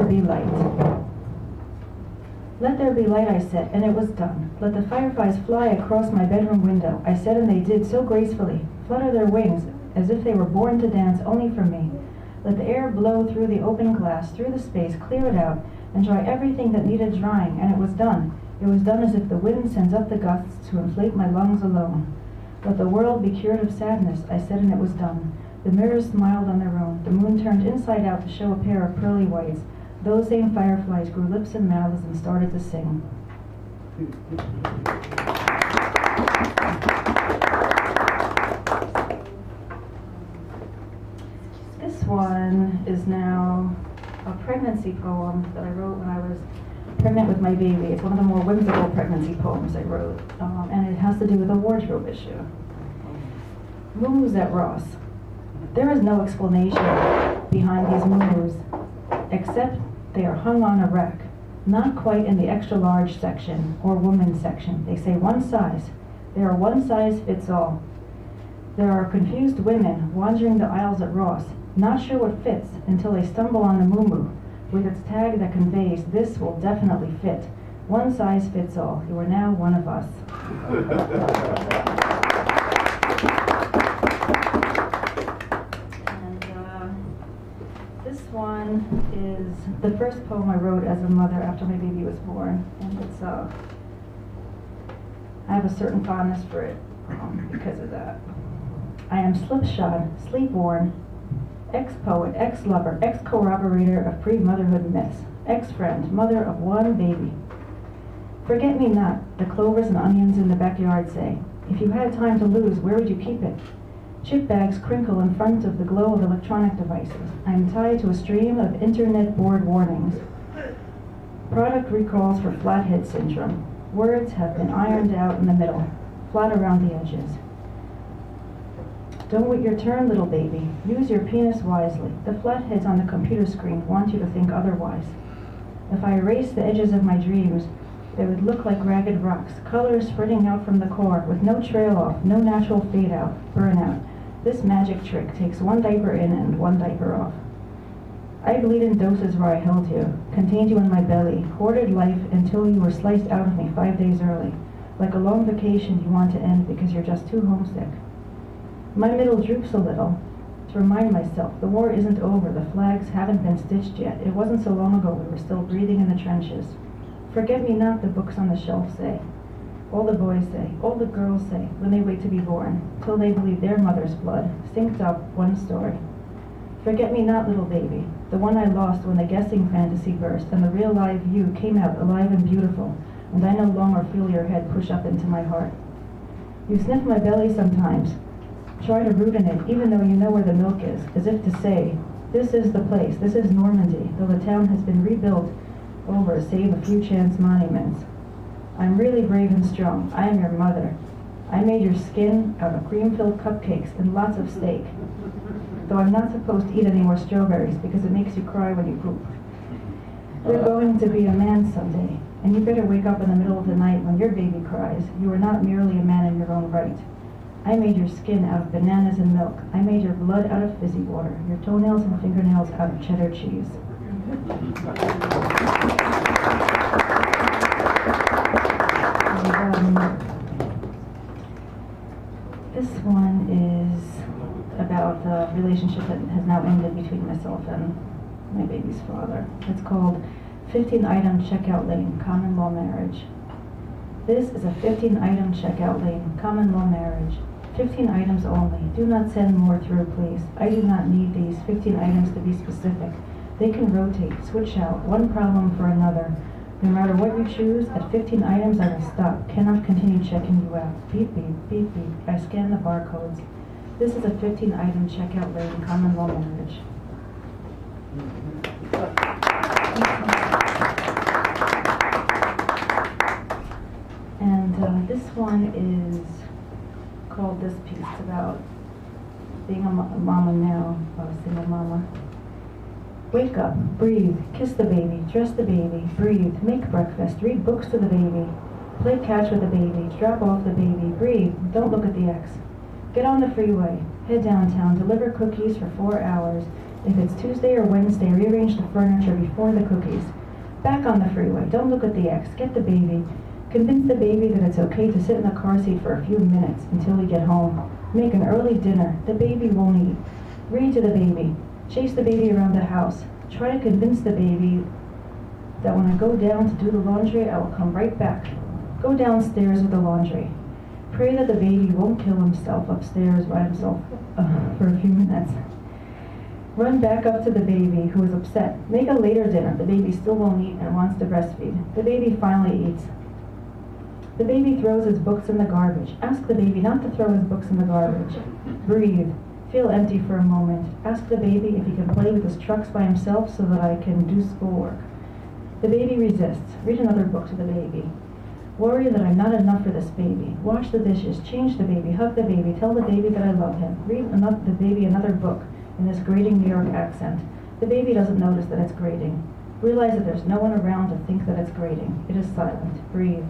there be light. Let there be light, I said, and it was done. Let the fireflies fly across my bedroom window, I said, and they did so gracefully, flutter their wings as if they were born to dance only for me. Let the air blow through the open glass, through the space, clear it out, and dry everything that needed drying, and it was done. It was done as if the wind sends up the gusts to inflate my lungs alone. Let the world be cured of sadness, I said, and it was done. The mirrors smiled on their own. The moon turned inside out to show a pair of pearly whites. Those same fireflies grew lips and mouths and started to sing. This one is now a pregnancy poem that I wrote when I was pregnant with my baby. It's one of the more whimsical pregnancy poems I wrote, and it has to do with a wardrobe issue. Moo-moos at Ross. There is no explanation behind these moo-moos, except they are hung on a rack, not quite in the extra large section or women's section. They say one size. They are one size fits all. There are confused women wandering the aisles at Ross, not sure what fits until they stumble on the moo-moo with its tag that conveys this will definitely fit. One size fits all. You are now one of us. This one is the first poem I wrote as a mother after my baby was born, and it's I have a certain fondness for it because of that. I am slipshod, sleep-worn, ex-poet, ex-lover, ex-corroborator of pre-motherhood myths, ex-friend, mother of one baby. Forget-me-not, the clovers and onions in the backyard say. If you had time to lose, where would you keep it? Chip bags crinkle in front of the glow of electronic devices. I am tied to a stream of internet board warnings. Product recalls for flathead syndrome. Words have been ironed out in the middle, flat around the edges. Don't wait your turn, little baby. Use your penis wisely. The flatheads on the computer screen want you to think otherwise. If I erase the edges of my dreams, they would look like ragged rocks, colors spreading out from the core, with no trail off, no natural fade out, burnout. This magic trick takes one diaper in and one diaper off. I bleed in doses where I held you, contained you in my belly, hoarded life until you were sliced out of me 5 days early, like a long vacation you want to end because you're just too homesick. My middle droops a little, to remind myself the war isn't over, the flags haven't been stitched yet. It wasn't so long ago we were still breathing in the trenches. Forget me not, the books on the shelf say. All the boys say, all the girls say, when they wait to be born, till they believe their mother's blood, synced up one story. Forget me not, little baby, the one I lost when the guessing fantasy burst and the real live you came out alive and beautiful, and I no longer feel your head push up into my heart. You sniff my belly sometimes, try to root in it, even though you know where the milk is, as if to say, this is the place, this is Normandy, though the town has been rebuilt over save a few chance monuments. I'm really brave and strong. I am your mother. I made your skin out of cream-filled cupcakes and lots of steak, though I'm not supposed to eat any more strawberries because it makes you cry when you poop. You're going to be a man someday, and you better wake up in the middle of the night when your baby cries. You are not merely a man in your own right. I made your skin out of bananas and milk. I made your blood out of fizzy water, your toenails and fingernails out of cheddar cheese. This one is about the relationship that has now ended between myself and my baby's father. It's called 15-item checkout lane, common law marriage. This is a 15-item checkout lane, common law marriage. 15 items only. Do not send more through, please. I do not need these 15 items to be specific. They can rotate, switch out, one problem for another. No matter what you choose, at 15 items I will stop. Cannot continue checking you out. Beep, beep, beep, beep. I scan the barcodes. This is a 15-item checkout lane, common law marriage. And this one is called This Piece. It's about being a mama now, a single mama. Wake up, breathe, kiss the baby, dress the baby, breathe, make breakfast, read books to the baby, play catch with the baby, drop off the baby, breathe, don't look at the ex. Get on the freeway, head downtown, deliver cookies for 4 hours, If it's Tuesday or Wednesday, rearrange the furniture before the cookies. Back on the freeway. Don't look at the ex. Get the baby. Convince the baby that it's okay to sit in the car seat for a few minutes until we get home. Make an early dinner. The baby won't eat. Read to the baby. Chase the baby around the house. Try to convince the baby that when I go down to do the laundry, I will come right back. Go downstairs with the laundry. Pray that the baby won't kill himself upstairs by himself for a few minutes. Run back up to the baby who is upset. Make a later dinner. The baby still won't eat and wants to breastfeed. The baby finally eats. The baby throws his books in the garbage. Ask the baby not to throw his books in the garbage. Breathe. Feel empty for a moment. Ask the baby if he can play with his trucks by himself so that I can do schoolwork. The baby resists. Read another book to the baby. Worry that I'm not enough for this baby. Wash the dishes. Change the baby. Hug the baby. Tell the baby that I love him. Read the baby another book in this grating New York accent. The baby doesn't notice that it's grating. Realize that there's no one around to think that it's grating. It is silent. Breathe.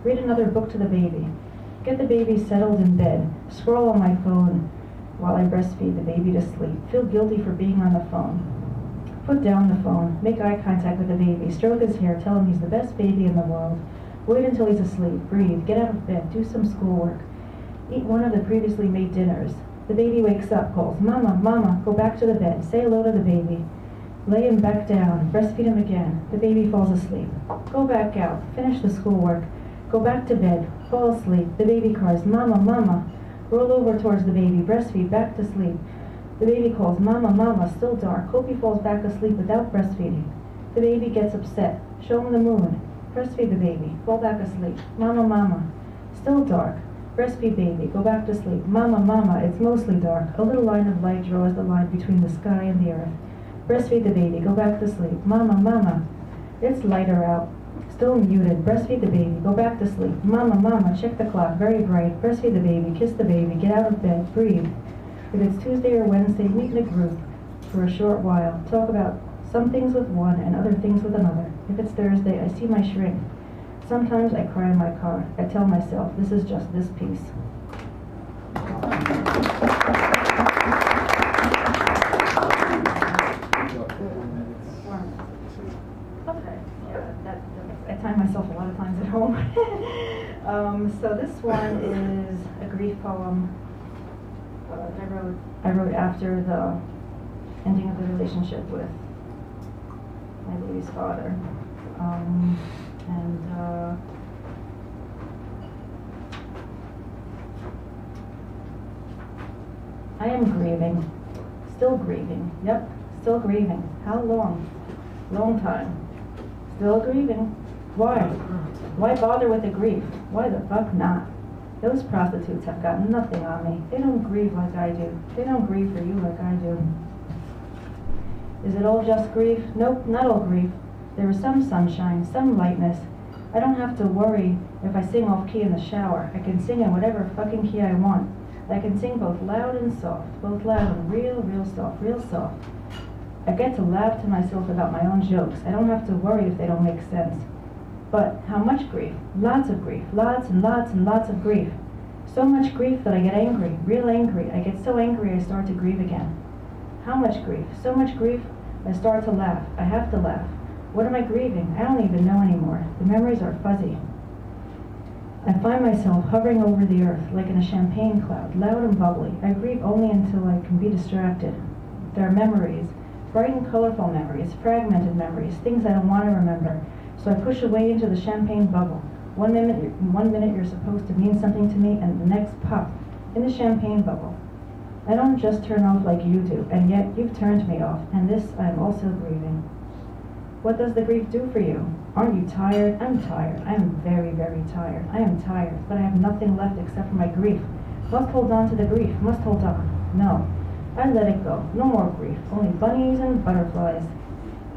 Read another book to the baby. Get the baby settled in bed. Scroll on my phone while I breastfeed the baby to sleep. Feel guilty for being on the phone. Put down the phone. Make eye contact with the baby. Stroke his hair. Tell him he's the best baby in the world. Wait until he's asleep. Breathe. Get out of bed. Do some schoolwork. Eat one of the previously made dinners. The baby wakes up, calls, Mama, Mama, go back to the bed. Say hello to the baby. Lay him back down. Breastfeed him again. The baby falls asleep. Go back out. Finish the schoolwork. Go back to bed. Fall asleep. The baby cries, Mama, Mama. Roll over towards the baby. Breastfeed. Back to sleep. The baby calls, Mama, Mama. Still dark. Hope he falls back asleep without breastfeeding. The baby gets upset. Show him the moon. Breastfeed the baby. Fall back asleep. Mama, Mama. Still dark. Breastfeed baby. Go back to sleep. Mama, Mama. It's mostly dark. A little line of light draws the line between the sky and the earth. Breastfeed the baby. Go back to sleep. Mama, Mama. It's lighter out. Still muted. Breastfeed the baby. Go back to sleep. Mama, Mama. Check the clock. Very bright. Breastfeed the baby. Kiss the baby. Get out of bed. Breathe. If it's Tuesday or Wednesday, meet in a group for a short while. Talk about some things with one and other things with another. If it's Thursday, I see my shrink. Sometimes I cry in my car. I tell myself, this is just this piece. Okay, yeah, I time myself a lot of times at home. So this one is a grief poem I wrote after the ending of the relationship with my baby's father. I am grieving. Still grieving. Yep, still grieving. How long? Long time. Still grieving. Why? Why bother with the grief? Why the fuck not? Those prostitutes have got nothing on me. They don't grieve like I do. They don't grieve for you like I do. Is it all just grief? Nope, not all grief. There is some sunshine, some lightness. I don't have to worry if I sing off key in the shower. I can sing in whatever fucking key I want. I can sing both loud and soft, both loud and real soft, real soft. I get to laugh to myself about my own jokes. I don't have to worry if they don't make sense. But how much grief? Lots of grief. Lots and lots and lots of grief. So much grief that I get angry, real angry. I get so angry I start to grieve again. How much grief? So much grief I start to laugh. I have to laugh. What am I grieving? I don't even know anymore. The memories are fuzzy. I find myself hovering over the earth like in a champagne cloud, loud and bubbly. I grieve only until I can be distracted. There are memories, bright and colorful memories, fragmented memories, things I don't want to remember. So I push away into the champagne bubble. One minute you're supposed to mean something to me, and the next pop, in the champagne bubble. I don't just turn off like you do, and yet you've turned me off, and this I am also grieving. What does the grief do for you? Aren't you tired? I'm tired. I am very, very tired. I am tired, but I have nothing left except for my grief. Must hold on to the grief. Must hold on. No. I let it go. No more grief. Only bunnies and butterflies.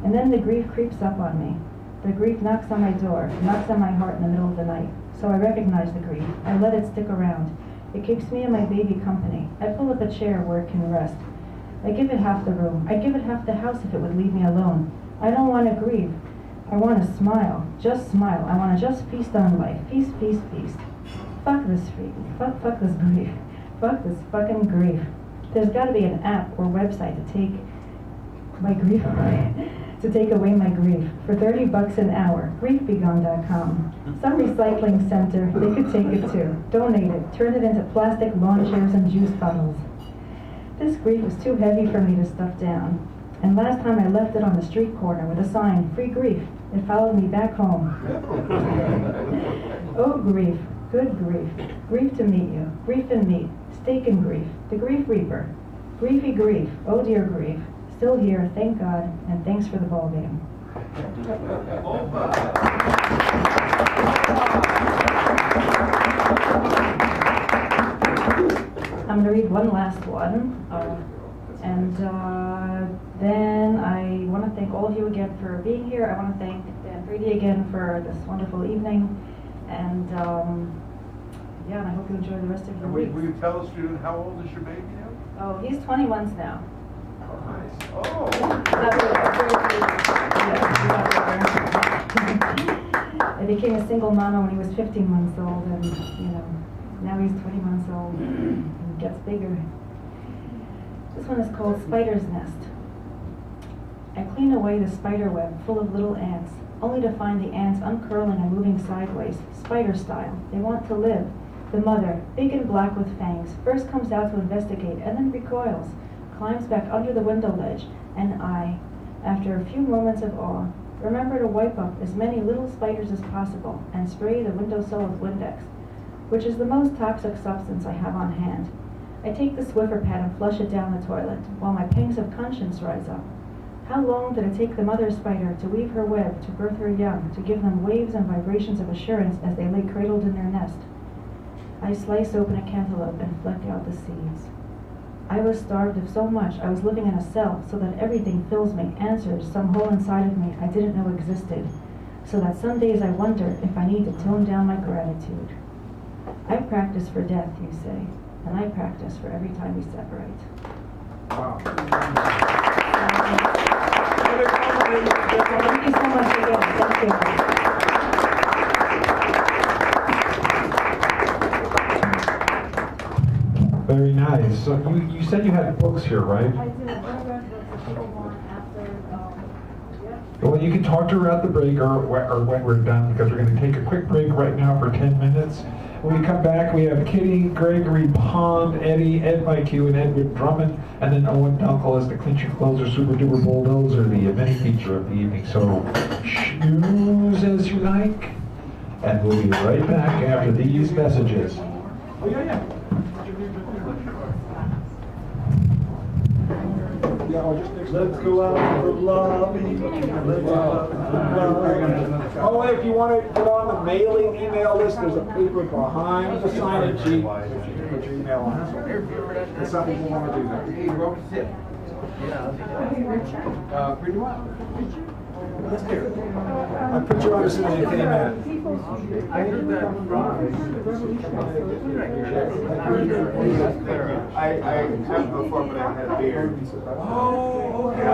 And then the grief creeps up on me. The grief knocks on my door, knocks on my heart in the middle of the night. So I recognize the grief. I let it stick around. It keeps me and my baby company. I pull up a chair where it can rest. I give it half the room. I give it half the house if it would leave me alone. I don't want to grieve. I want to smile. Just smile. I want to just feast on life. Feast, feast, feast. Fuck this grief. Fuck this grief. Fuck this fucking grief. There's got to be an app or website to take my grief, to take away my grief. For 30 bucks an hour, griefbegone.com. Some recycling center, they could take it too. Donate it, turn it into plastic lawn chairs and juice bottles. This grief was too heavy for me to stuff down. And last time I left it on the street corner with a sign, free grief. It followed me back home. Oh, grief, good grief. Grief to meet you. Grief and meat. Steak and grief. The grief reaper. Griefy grief. Oh dear grief. Still here, thank God, and thanks for the ball game. I'm going to read one last one. Then I want to thank all of you again for being here. I want to thank Dan Brady again for this wonderful evening. And yeah, and I hope you enjoy the rest of your week. Will you tell us, student, how old is your baby now? Oh, he's 20 months now. Oh, nice. Oh. I became a single mama when he was 15 months old, and you know, now he's 20 months old and gets bigger. This one is called Spider's Nest. I clean away the spider web full of little ants, only to find the ants uncurling and moving sideways, spider style. They want to live. The mother, big and black with fangs, first comes out to investigate and then recoils, climbs back under the window ledge, and I, after a few moments of awe, remember to wipe up as many little spiders as possible and spray the windowsill with Windex, which is the most toxic substance I have on hand. I take the Swiffer pad and flush it down the toilet, while my pangs of conscience rise up. How long did it take the mother spider to weave her web, to birth her young, to give them waves and vibrations of assurance as they lay cradled in their nest? I slice open a cantaloupe and fleck out the seeds. I was starved of so much, I was living in a cell, so that everything fills me, answers some hole inside of me I didn't know existed, so that some days I wonder if I need to tone down my gratitude. I practice for death, you say, and I practice for every time we separate. Wow. Thank you so much again. Thank you. Very nice. So you said you had books here, right? I did. I read books if people want after. Well, you can talk to her at the break or when we're done, because we're going to take a quick break right now for 10 minutes. When we come back, we have Kitty, Gregory, Pond, Eddie, Ed MyQ, and Edward Drummond, and then Owen Dunkel as the clincher closer, super duper bulldozer, the mini feature of the evening. So choose as you like, and we'll be right back after these messages. Oh, yeah. Let's go out to the lobby. Oh, and if you want to get on the mailing email list, there's a paper behind the sign-in sheet. Put your email on it. And some people want to do that. Hey, Robert, sit. Pretty well. Let's do it. I put you on as soon as you came in. I heard that I have before, but I had beer. Oh, okay.